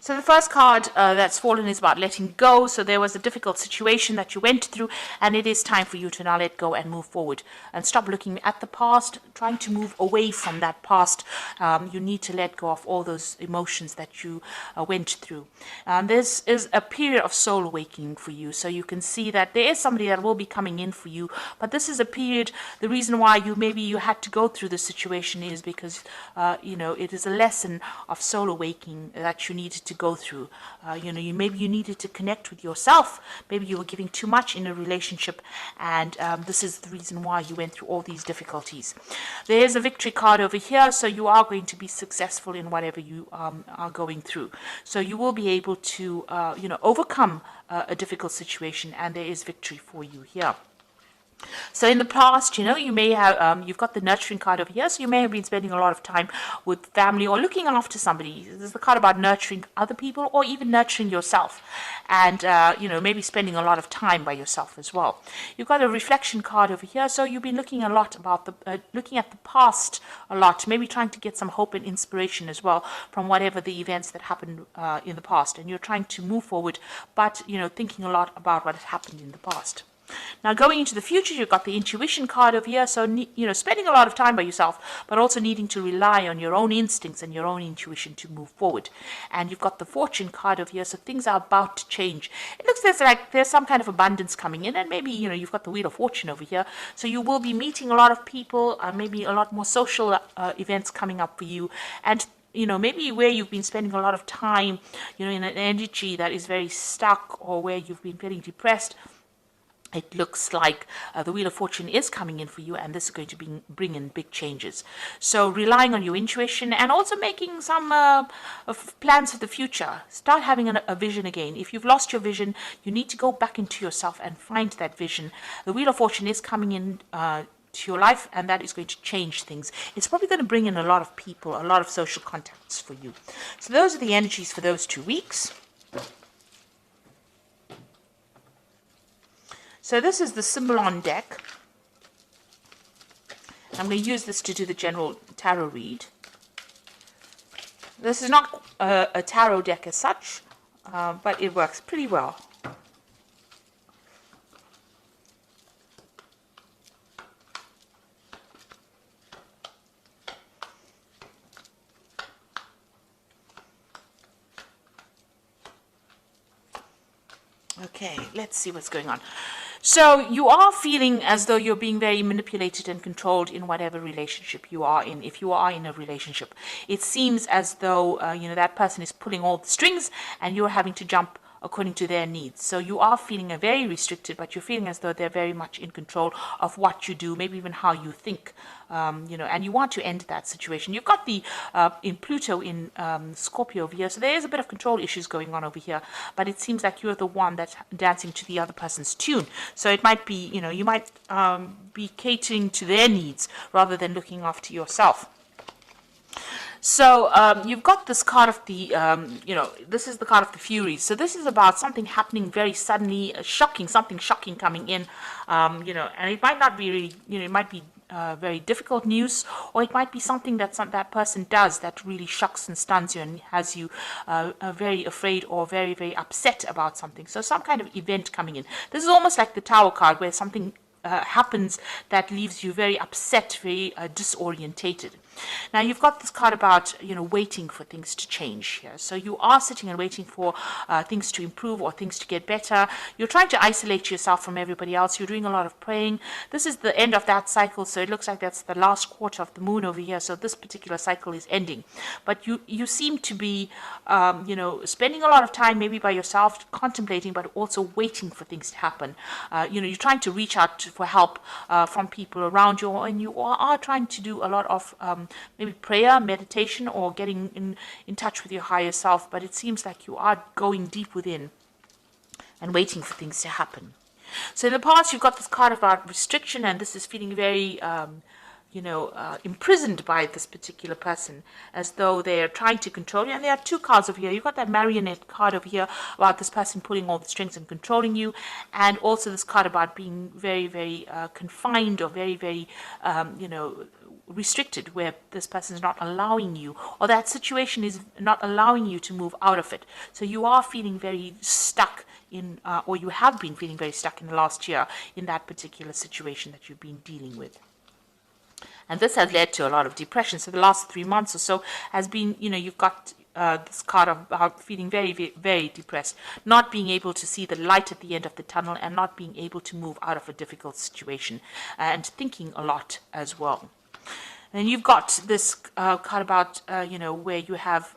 So the first card that's fallen is about letting go. So there was a difficult situation that you went through, and it is time for you to now let go and move forward and stop looking at the past, trying to move away from that past. You need to let go of all those emotions that you went through. This is a period of soul awakening for you. So you can see that there is somebody that will be coming in for you, but this is a period, the reason why maybe you had to go through this situation is because, it is a lesson of soul awakening that you needed to go through. Maybe you needed to connect with yourself. Maybe you were giving too much in a relationship, and this is the reason why you went through all these difficulties. There is a victory card over here, so you are going to be successful in whatever you are going through. So you will be able to, overcome a difficult situation, and there is victory for you here. So in the past, you may have, you've got the nurturing card over here, so you may have been spending a lot of time with family or looking after somebody. This is the card about nurturing other people or even nurturing yourself, and, maybe spending a lot of time by yourself as well. You've got a reflection card over here, so you've been looking a lot about looking at the past a lot, maybe trying to get some hope and inspiration as well from whatever the events that happened in the past, and you're trying to move forward, but, thinking a lot about what had happened in the past. Now, going into the future, you've got the intuition card over here. So, spending a lot of time by yourself, but also needing to rely on your own instincts and your own intuition to move forward. And you've got the fortune card over here. So things are about to change. It looks like there's some kind of abundance coming in. And maybe, you've got the wheel of fortune over here. So you will be meeting a lot of people, maybe a lot more social events coming up for you. And maybe where you've been spending a lot of time, in an energy that is very stuck, or where you've been feeling depressed, it looks like the Wheel of Fortune is coming in for you, and this is going to bring in big changes. So relying on your intuition and also making some plans for the future. Start having a vision again. If you've lost your vision, you need to go back into yourself and find that vision. The Wheel of Fortune is coming in to your life, and that is going to change things. It's probably going to bring in a lot of people, a lot of social contacts for you. So those are the energies for those 2 weeks. So this is the Symbolon deck. I'm going to use this to do the general tarot read. This is not a tarot deck as such, but it works pretty well. Okay, let's see what's going on. So you are feeling as though you're being very manipulated and controlled in whatever relationship you are in. If you are in a relationship, it seems as though, that person is pulling all the strings and you're having to jump according to their needs. So you are feeling very restricted, but you're feeling as though they're very much in control of what you do, maybe even how you think, and you want to end that situation. You've got the in Pluto in Scorpio over here, so there is a bit of control issues going on over here, but it seems like you're the one that's dancing to the other person's tune. So it might be, you might be catering to their needs rather than looking after yourself. So you've got this card of the, this is the card of the Furies. So this is about something happening very suddenly, something shocking coming in, and it might not be really, it might be very difficult news, or it might be something that that person does that really shocks and stuns you and has you very afraid or very, very upset about something. So some kind of event coming in. This is almost like the Tower card, where something happens that leaves you very upset, very disorientated. Now you've got this card about waiting for things to change here. So you are sitting and waiting for things to improve or things to get better. You're trying to isolate yourself from everybody else. You're doing a lot of praying. This is the end of that cycle, so it looks like that's the last quarter of the moon over here. So this particular cycle is ending, but you seem to be spending a lot of time maybe by yourself, contemplating, but also waiting for things to happen. You're trying to reach out for help from people around you, and you are trying to do a lot of maybe prayer, meditation, or getting in touch with your higher self, but it seems like you are going deep within and waiting for things to happen. So in the past, you've got this card about restriction, and this is feeling very imprisoned by this particular person, as though they're trying to control you. And there are 2 cards over here. You've got that marionette card over here about this person pulling all the strings and controlling you, and also this card about being very, very confined, or very, very, restricted, where this person is not allowing you, or that situation is not allowing you to move out of it. So you are feeling very stuck in, or you have been feeling very stuck in the last year in that particular situation that you've been dealing with. And this has led to a lot of depression. So the last 3 months or so has been, you've got this card of feeling very, very, very depressed, not being able to see the light at the end of the tunnel, and not being able to move out of a difficult situation, and thinking a lot as well. And you've got this card about, where you have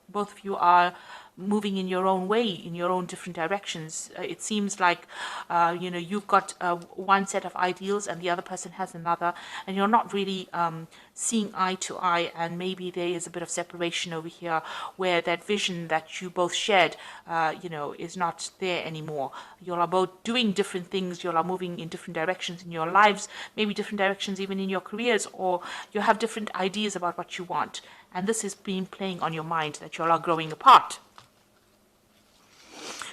both of you are moving in your own way, in your own different directions. It seems like, you've got one set of ideals and the other person has another, and you're not really seeing eye to eye, and maybe there is a bit of separation over here where that vision that you both shared, is not there anymore. You are both doing different things, you are moving in different directions in your lives, maybe different directions even in your careers, or you have different ideas about what you want. And this has been playing on your mind, that you all are growing apart.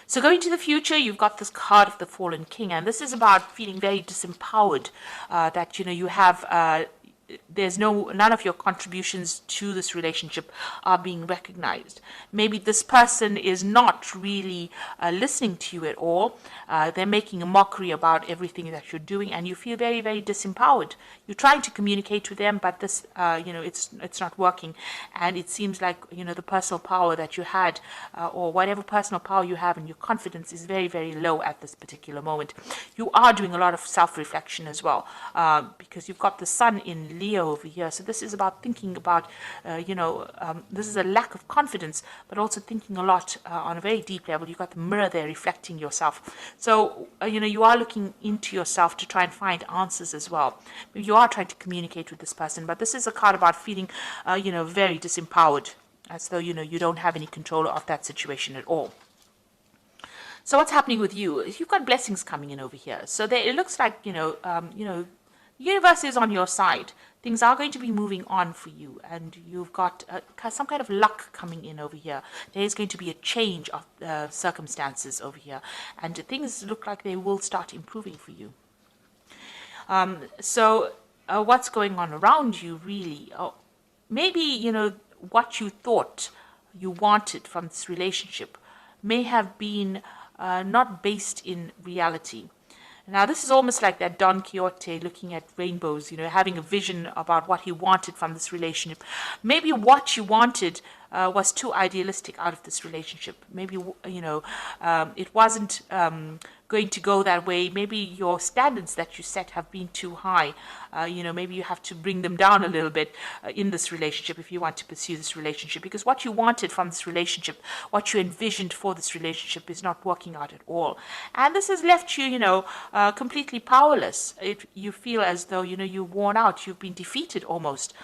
So going to the future, you've got this card of the Fallen King, and this is about feeling very disempowered, that, you have, there's none of your contributions to this relationship are being recognized. Maybe this person is not really listening to you at all. They're making a mockery about everything that you're doing, and you feel very, very disempowered. You're trying to communicate with them, but this, it's not working. And it seems like, the personal power that you had, or whatever personal power you have, and your confidence is very, very low at this particular moment. You are doing a lot of self-reflection as well, because you've got the sun in Leo over here. So this is about thinking about, this is a lack of confidence, but also thinking a lot on a very deep level. You've got the mirror there reflecting yourself. So, you are looking into yourself to try and find answers as well. Maybe you are trying to communicate with this person, but this is a card about feeling, very disempowered, as though, you don't have any control of that situation at all. So what's happening with you? You've got blessings coming in over here. So there, it looks like, the universe is on your side. Things are going to be moving on for you, and you've got some kind of luck coming in over here. There is going to be a change of circumstances over here, and things look like they will start improving for you. So what's going on around you, really? Maybe, what you thought you wanted from this relationship may have been not based in reality. Now, this is almost like that Don Quixote looking at rainbows, having a vision about what he wanted from this relationship. Maybe what you wanted was too idealistic out of this relationship. Maybe, it wasn't going to go that way. Maybe your standards that you set have been too high. Maybe you have to bring them down a little bit in this relationship if you want to pursue this relationship, because what you wanted from this relationship, what you envisioned for this relationship, is not working out at all. And this has left you, completely powerless. You feel as though, you're worn out, you've been defeated almost.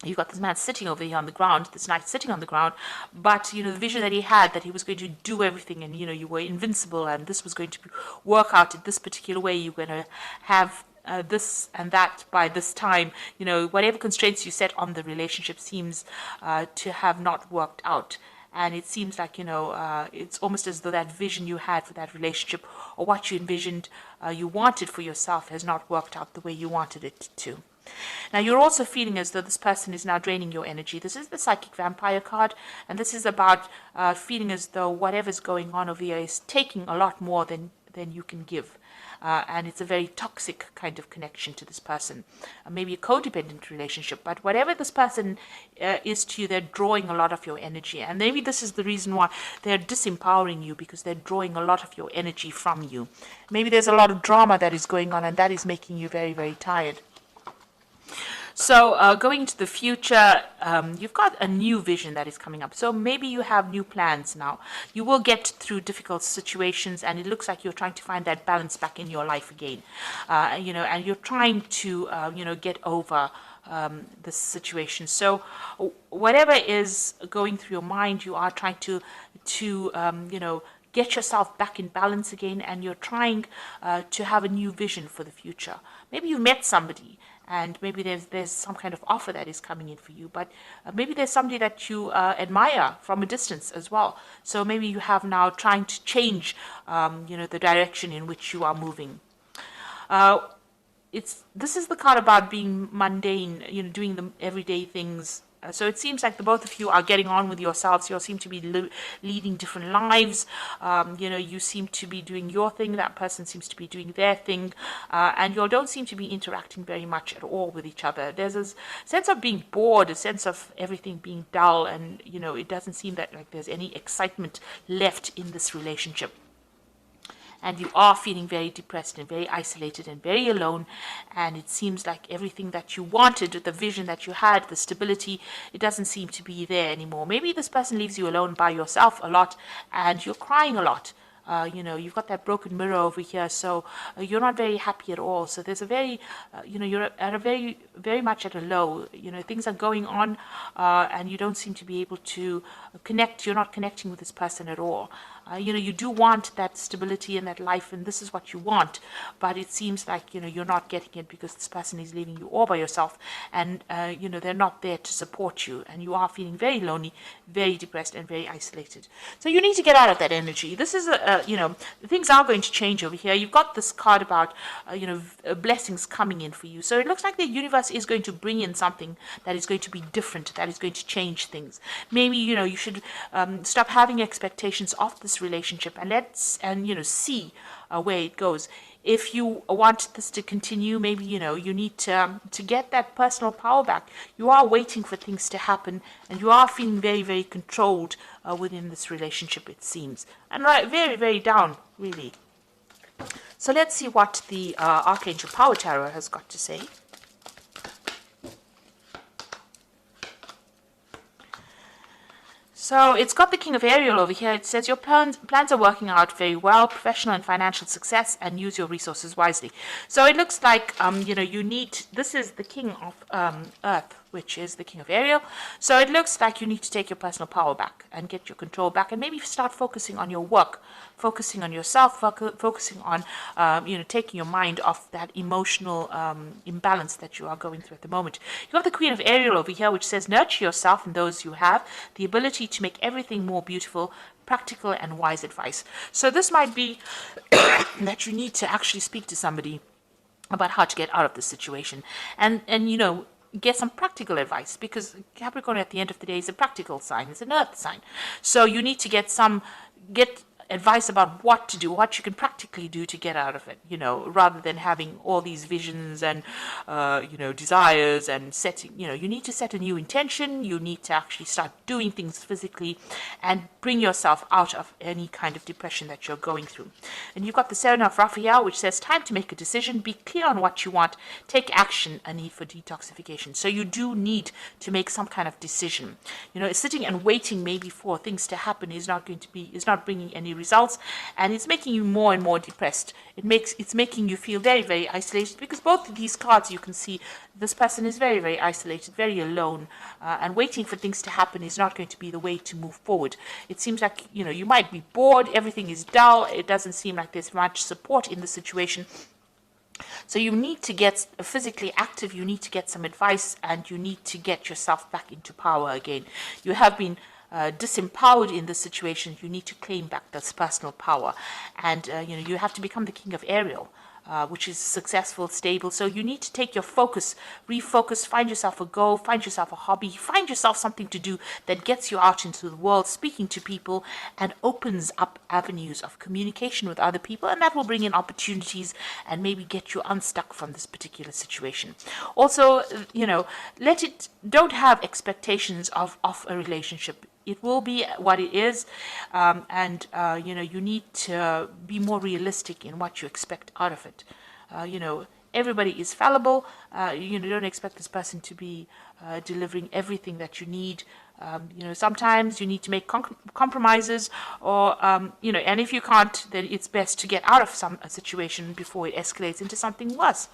You've got this man sitting over here on the ground, this knight sitting on the ground, but, the vision that he had, that he was going to do everything, and, you were invincible, and this was going to work out in this particular way. You're going to have this and that by this time. Whatever constraints you set on the relationship seems to have not worked out. And it seems like, it's almost as though that vision you had for that relationship, or what you envisioned you wanted for yourself, has not worked out the way you wanted it to. Now, you're also feeling as though this person is now draining your energy. This is the Psychic Vampire card, and this is about feeling as though whatever's going on over here is taking a lot more than you can give. And it's a very toxic kind of connection to this person. Maybe a codependent relationship, but whatever this person is to you, they're drawing a lot of your energy. And maybe this is the reason why they're disempowering you, because they're drawing a lot of your energy from you. Maybe there's a lot of drama that is going on, and that is making you very, very tired. So going into the future, you've got a new vision that is coming up. So maybe you have new plans now. You will get through difficult situations, and it looks like you're trying to find that balance back in your life again. And you're trying to, get over this situation. So whatever is going through your mind, you are trying to get yourself back in balance again, and you're trying to have a new vision for the future. Maybe you met somebody, and maybe there's some kind of offer that is coming in for you, but maybe there's somebody that you admire from a distance as well. So maybe you have now trying to change, the direction in which you are moving. this is the card about being mundane, doing the everyday things. So it seems like the both of you are getting on with yourselves. You all seem to be leading different lives. You seem to be doing your thing. That person seems to be doing their thing. And you all don't seem to be interacting very much at all with each other. There's a sense of being bored, a sense of everything being dull. And, it doesn't seem that like there's any excitement left in this relationship. And you are feeling very depressed and very isolated and very alone, and it seems like everything that you wanted, the vision that you had, the stability, it doesn't seem to be there anymore. Maybe this person leaves you alone by yourself a lot, and you're crying a lot. You've got that broken mirror over here, so you're not very happy at all. So there's a very, you're at a very, very much at a low. Things are going on, and you don't seem to be able to connect. You're not connecting with this person at all. You do want that stability in that life, and this is what you want, but it seems like, you're not getting it because this person is leaving you all by yourself, and, they're not there to support you, and you are feeling very lonely, very depressed, and very isolated. So you need to get out of that energy. This is, things are going to change over here. You've got this card about, blessings coming in for you. So it looks like the universe is going to bring in something that is going to be different, that is going to change things. Maybe, you should stop having expectations of this relationship and see where it goes. If you want this to continue, maybe you need to get that personal power back. You are waiting for things to happen, and you are feeling very, very controlled within this relationship, it seems, and very, very down, really. So let's see what the Archangel Power Tarot has got to say. So it's got the King of Ariel over here. It says your plans are working out very well, professional and financial success, and use your resources wisely. So it looks like, you need, this is the King of Earth, which is the King of Ariel. So it looks like you need to take your personal power back and get your control back, and maybe start focusing on your work, focusing on yourself, focusing on, taking your mind off that emotional imbalance that you are going through at the moment. You have the Queen of Ariel over here, which says nurture yourself and those you have, the ability to make everything more beautiful, practical and wise advice. So this might be that you need to actually speak to somebody about how to get out of this situation, and get some practical advice, because Capricorn at the end of the day is a practical sign, it's an earth sign. So you need to get advice about what to do, what you can practically do to get out of it, rather than having all these visions and, desires and setting, you need to set a new intention. You need to actually start doing things physically and bring yourself out of any kind of depression that you're going through. And you've got the Seven of Raphael, which says time to make a decision, be clear on what you want, take action, a need for detoxification. So you do need to make some kind of decision. Sitting and waiting maybe for things to happen is not bringing any results, and it's making you more and more depressed. It's making you feel very, very isolated, because both of these cards, you can see this person is very, very isolated, very alone, and waiting for things to happen is not going to be the way to move forward. It seems like, you might be bored, everything is dull, it doesn't seem like there's much support in the situation. So you need to get physically active, you need to get some advice, and you need to get yourself back into power again. You have been disempowered in this situation. You need to claim back this personal power, and you have to become the King of Ariel, which is successful, stable. So you need to take your focus, refocus, find yourself a goal, find yourself a hobby, find yourself something to do that gets you out into the world, speaking to people, and opens up avenues of communication with other people, and that will bring in opportunities and maybe get you unstuck from this particular situation. Also, don't have expectations of a relationship. It will be what it is, and you need to be more realistic in what you expect out of it. Everybody is fallible. Don't expect this person to be delivering everything that you need. Sometimes you need to make compromises, or and if you can't, then it's best to get out of a situation before it escalates into something worse.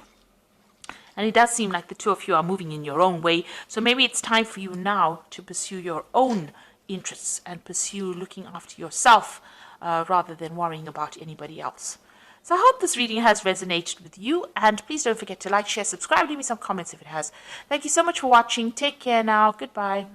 And it does seem like the two of you are moving in your own way. So maybe it's time for you now to pursue your own interests and pursue looking after yourself rather than worrying about anybody else. So I hope this reading has resonated with you, and please don't forget to like, share, subscribe, leave me some comments if it has. Thank you so much for watching. Take care now. Goodbye.